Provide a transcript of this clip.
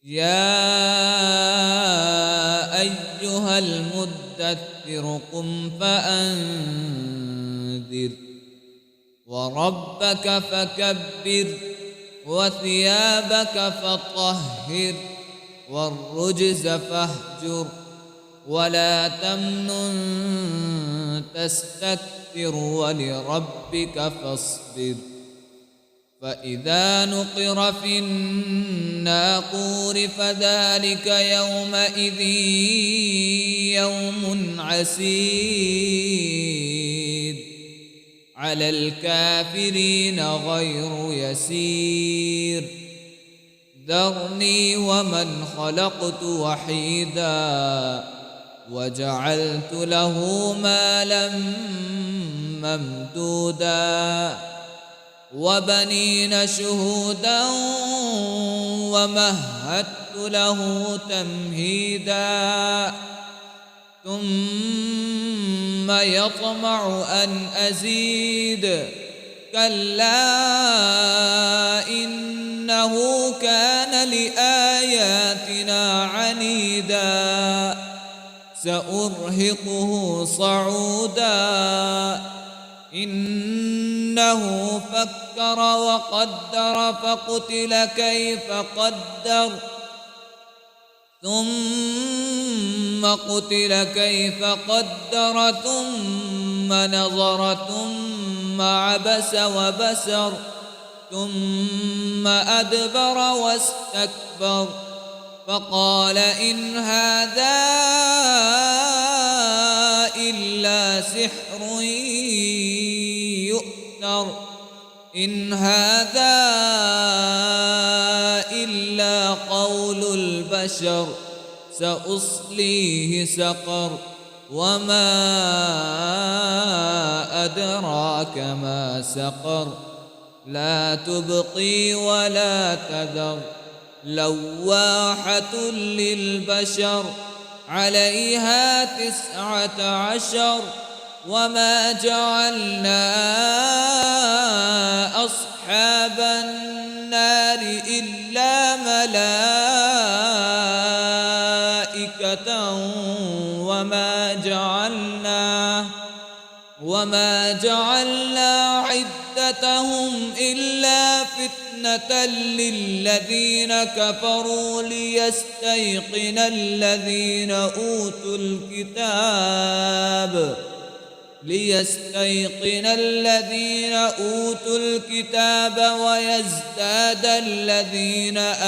يا أيها المدثر قم فأنذر وربك فكبر وثيابك فطهر والرجز فاهجر ولا تمنن تستكثر ولربك فاصبر فإذا نقر في الناقور فذلك يومئذ يوم عسير على الكافرين غير يسير ذرني ومن خلقت وحيدا وجعلت له مالا ممدودا وبنين شهودا ومهدت له تمهيدا ثم يطمع أن أزيد كلا إنه كان لآياتنا عنيدا سأرهقه صعودا إنه فكر وقدر فقتل كيف قدر ثم قتل كيف قدر ثم نظر ثم عبس وبسر ثم أدبر واستكبر فقال إن هذا إلا سحر يؤثر إن هذا إلا قول البشر سأصليه سقر وما أدراك ما سقر لا تبقي ولا تذر لواحة للبشر عليها 19 وما جعلنا أصحاب النار إلا ملائكة وما جعلنا عدتهم إلا فتنة للذين كفروا ليستيقن الذين أوتوا الكتاب ويزداد الذين آمنوا